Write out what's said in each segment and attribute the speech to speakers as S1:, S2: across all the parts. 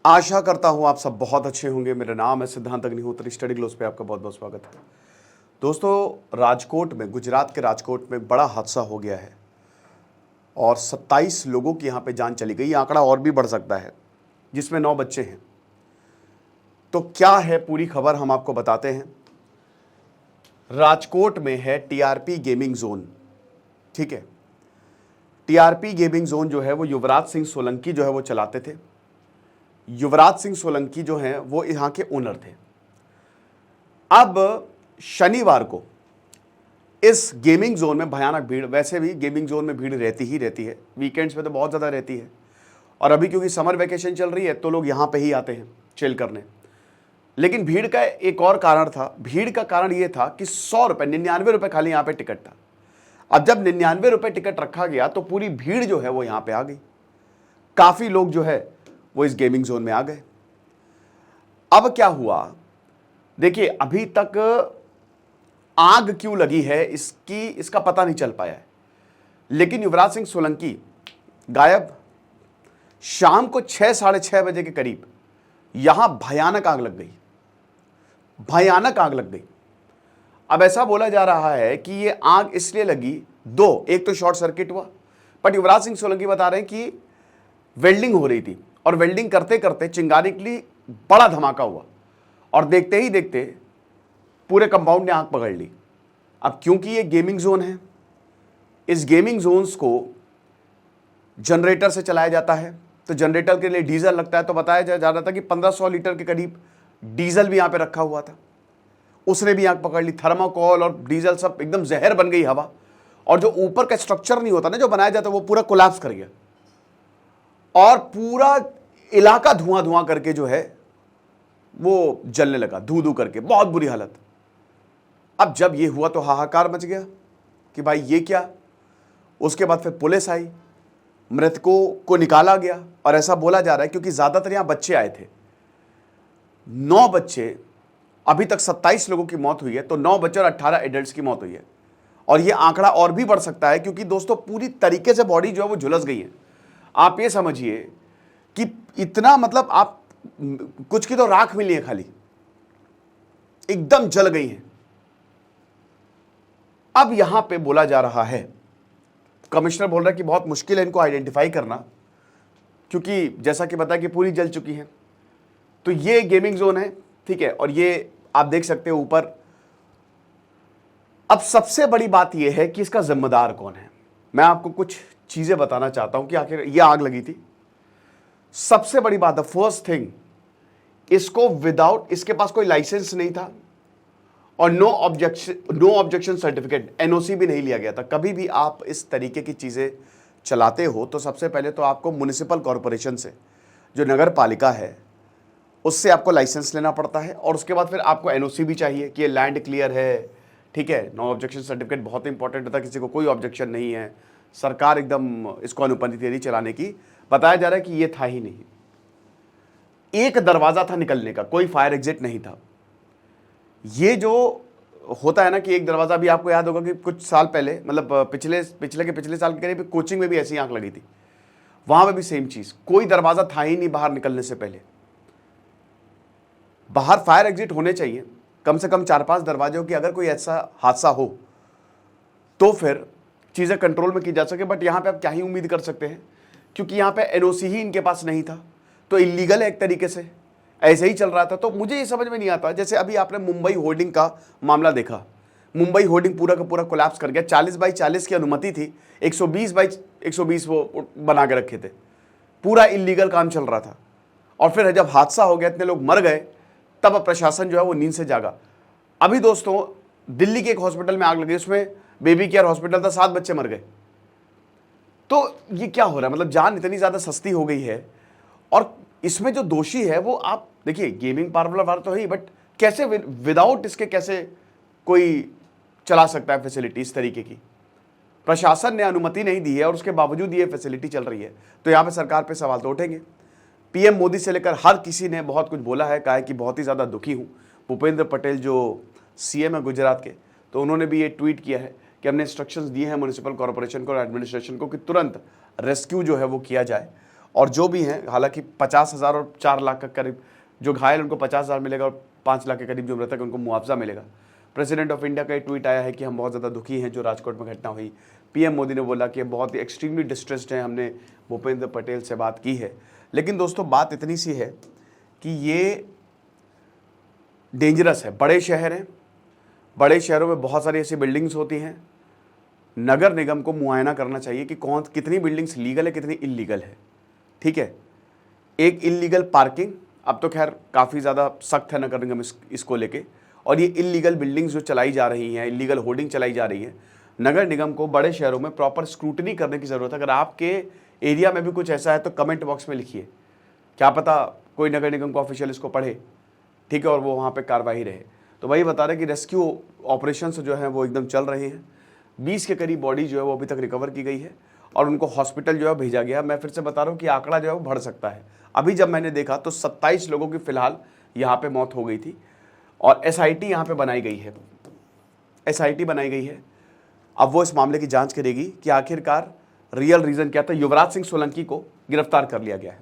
S1: आशा करता हूं आप सब बहुत अच्छे होंगे। मेरा नाम है सिद्धांत अग्निहोत्री। स्टडी ग्लोस पे आपका बहुत बहुत स्वागत है। दोस्तों, राजकोट में, गुजरात के राजकोट में बड़ा हादसा हो गया है और 27 लोगों की यहां पे जान चली गई। आंकड़ा और भी बढ़ सकता है, जिसमें 9 बच्चे हैं। तो क्या है पूरी खबर, हम आपको बताते हैं। राजकोट में है टीआरपी गेमिंग जोन। ठीक है, टीआरपी गेमिंग जोन जो है वो युवराज सिंह सोलंकी जो है वो चलाते थे। युवराज सिंह सोलंकी जो हैं वो यहां के ओनर थे। अब शनिवार को इस गेमिंग जोन में भयानक भीड़, वैसे भी गेमिंग जोन में भीड़ रहती ही रहती है, वीकेंड्स पे तो बहुत ज़्यादा रहती है। और अभी क्योंकि समर वेकेशन चल रही है तो लोग यहाँ पे ही आते हैं चिल करने। लेकिन भीड़ का एक और कारण था। भीड़ का कारण ये था कि 100 रुपये, 99 रुपये खाली यहाँ पे टिकट था। अब जब 99 रुपये टिकट रखा गया तो पूरी भीड़ जो है वो यहाँ पे आ गई। काफ़ी लोग जो है वो इस गेमिंग जोन में आ गए। अब क्या हुआ, देखिए, अभी तक आग क्यों लगी है इसका पता नहीं चल पाया है। लेकिन युवराज सिंह सोलंकी गायब। शाम को 6 साढ़े 6 बजे के करीब यहां भयानक आग लग गई। भयानक आग लग गई। अब ऐसा बोला जा रहा है कि ये आग इसलिए लगी, एक तो शॉर्ट सर्किट हुआ, बट युवराज सिंह सोलंकी बता रहे हैं कि वेल्डिंग हो रही थी और वेल्डिंग करते करते चिंगारी निकली, बड़ा धमाका हुआ और देखते ही देखते पूरे कंपाउंड ने आग पकड़ ली। अब क्योंकि ये गेमिंग जोन है, इस गेमिंग जोन्स को जनरेटर से चलाया जाता है, तो जनरेटर के लिए डीजल लगता है। तो बताया जा रहा था कि 1500 लीटर के करीब डीजल भी यहां पे रखा हुआ था, उसने भी आग पकड़ ली। थर्माकोल और डीजल सब एकदम जहर बन गई हवा, और जो ऊपर का स्ट्रक्चर नहीं होता ना, जो बनाया जाता है, वो पूरा कोलैप्स कर गया और पूरा इलाका धुआं धुआं करके जो है वो जलने लगा, धू धू करके, बहुत बुरी हालत। अब जब ये हुआ तो हाहाकार मच गया कि भाई ये क्या। उसके बाद फिर पुलिस आई, मृतकों को निकाला गया। और ऐसा बोला जा रहा है क्योंकि ज्यादातर यहां बच्चे आए थे, 9 बच्चे, अभी तक 27 लोगों की मौत हुई है, तो 9 बच्चे और 18 एडल्ट्स की मौत हुई है। और ये आंकड़ा और भी बढ़ सकता है क्योंकि दोस्तों पूरी तरीके से बॉडी जो है वो झुलस गई है। आप ये समझिए कि इतना, मतलब आप कुछ की तो राख मिली है, खाली एकदम जल गई है। अब यहां पे बोला जा रहा है, कमिश्नर बोल रहा है कि बहुत मुश्किल है इनको आइडेंटिफाई करना, क्योंकि जैसा कि बताया कि पूरी जल चुकी है। तो ये गेमिंग जोन है, ठीक है, और ये आप देख सकते हो ऊपर। अब सबसे बड़ी बात यह है कि इसका जिम्मेदार कौन है। मैं आपको कुछ चीजें बताना चाहता हूं कि आखिर ये आग लगी थी। सबसे बड़ी बात है, फर्स्ट थिंग, इसको विदाउट, इसके पास कोई लाइसेंस नहीं था और नो ऑब्जेक्शन सर्टिफिकेट, एनओसी भी नहीं लिया गया था। कभी भी आप इस तरीके की चीजें चलाते हो तो सबसे पहले तो आपको म्युनिसिपल कॉरपोरेशन से, जो नगर पालिका है, उससे आपको लाइसेंस लेना पड़ता है और उसके बाद फिर आपको एनओसी भी चाहिए कि ये लैंड क्लियर है। ठीक है, नो ऑब्जेक्शन सर्टिफिकेट बहुत इंपॉर्टेंट होता है, किसी को कोई ऑब्जेक्शन नहीं है, सरकार एकदम इसको अनुमति दे रही चलाने की। बताया जा रहा है कि ये था ही नहीं, एक दरवाजा था निकलने का, कोई फायर एग्जिट नहीं था। ये जो होता है ना कि एक दरवाजा, भी आपको याद होगा कि कुछ साल पहले, मतलब पिछले साल के करीब कोचिंग में भी ऐसी आग लगी थी, वहां पे भी सेम चीज, कोई दरवाजा था ही नहीं बाहर निकलने से पहले। बाहर फायर एग्जिट होने चाहिए, कम से कम 4-5 दरवाजों की, अगर कोई ऐसा हादसा हो तो फिर चीजें कंट्रोल में की जा सके। बट यहां पे आप क्या ही उम्मीद कर सकते हैं, क्योंकि यहां पे एनओसी ही इनके पास नहीं था, तो इलीगल है एक तरीके से, ऐसे ही चल रहा था। तो मुझे ये समझ में नहीं आता, जैसे अभी आपने मुंबई होर्डिंग का मामला देखा, मुंबई होर्डिंग पूरा का पूरा कोलैप्स कर गया। 40 बाई 40 की अनुमति थी, 120 बाई 120 वो बना के रखे थे, पूरा इलीगल काम चल रहा था। और फिर जब हादसा हो गया, इतने लोग मर गए, तब प्रशासन जो है वो नींद से जागा। अभी दोस्तों दिल्ली के एक हॉस्पिटल में आग लगी, उसमें बेबी केयर हॉस्पिटल था, 7 बच्चे मर गए। तो ये क्या हो रहा है, मतलब जान इतनी ज्यादा सस्ती हो गई है। और इसमें जो दोषी है वो, आप देखिए, गेमिंग पार्लर तो है, बट कैसे विदाउट इसके कैसे कोई चला सकता है फैसिलिटी इस तरीके की। प्रशासन ने अनुमति नहीं दी है और उसके बावजूद ये फैसिलिटी चल रही है, तो यहां पे सरकार पे सवाल तो उठेंगे। पीएम मोदी से लेकर हर किसी ने बहुत कुछ बोला है, कहा है कि बहुत ही ज्यादा दुखी हूं। भूपेंद्र पटेल जो सीएम है गुजरात के, तो उन्होंने भी ये ट्वीट किया है कि हमने इंस्ट्रक्शंस दिए हैं म्युनिसिपल कॉर्पोरेशन को और एडमिनिस्ट्रेशन को कि तुरंत रेस्क्यू जो है वो किया जाए और जो भी हैं, हालांकि 50,000 और 4 लाख का करीब जो घायल उनको 50,000 मिलेगा और 5 लाख के करीब जो मृतक उनको मुआवजा मिलेगा। प्रेसिडेंट ऑफ इंडिया का एक ट्वीट आया है कि हम बहुत ज़्यादा दुखी हैं जो राजकोट में घटना हुई। पीएम मोदी ने बोला कि बहुत ही एक्सट्रीमली डिस्ट्रेस्ड हैं, हमने भूपेंद्र पटेल से बात की है। लेकिन दोस्तों बात इतनी सी है कि ये डेंजरस है। बड़े शहर हैं, बड़े शहरों में बहुत सारी ऐसी बिल्डिंग्स होती हैं। नगर निगम को मुआयना करना चाहिए कि कौन कितनी बिल्डिंग्स लीगल है, कितनी इल्लीगल है। ठीक है, एक इल्लीगल पार्किंग, अब तो खैर काफ़ी ज़्यादा सख्त है नगर निगम इसको लेके, और ये इल्लीगल बिल्डिंग्स जो चलाई जा रही हैं, इल्लीगल होर्डिंग चलाई जा रही है, नगर निगम को बड़े शहरों में प्रॉपर स्क्रूटनी करने की ज़रूरत है। अगर आपके एरिया में भी कुछ ऐसा है तो कमेंट बॉक्स में लिखिए, क्या पता कोई नगर निगम का ऑफिशियल इसको पढ़े, ठीक है, और वो वहाँ पे कार्रवाई रहे। तो वही बता रहे कि रेस्क्यू ऑपरेशंस जो हैं वो एकदम चल रहे हैं। 20 के करीब बॉडी जो है वो अभी तक रिकवर की गई है और उनको हॉस्पिटल जो है भेजा गया। मैं फिर से बता रहा हूँ कि आंकड़ा जो है वो बढ़ सकता है। अभी जब मैंने देखा तो 27 लोगों की फिलहाल यहाँ पे मौत हो गई थी और एसआईटी यहाँ पे बनाई गई है, एसआईटी बनाई गई है। अब वो इस मामले की जांच करेगी कि आखिरकार रियल रीजन क्या था। युवराज सिंह सोलंकी को गिरफ्तार कर लिया गया है,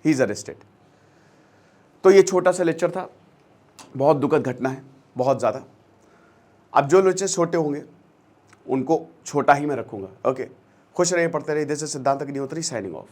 S1: ही इज अरेस्टेड। तो ये छोटा सा लेक्चर था, बहुत दुखद घटना है, बहुत ज़्यादा। अब जो लेक्चर छोटे होंगे उनको छोटा ही मैं रखूंगा। ओके, खुश रहिए, पढ़ते रहिए। दिस इज सिद्धांत अग्निहोत्री साइनिंग ऑफ।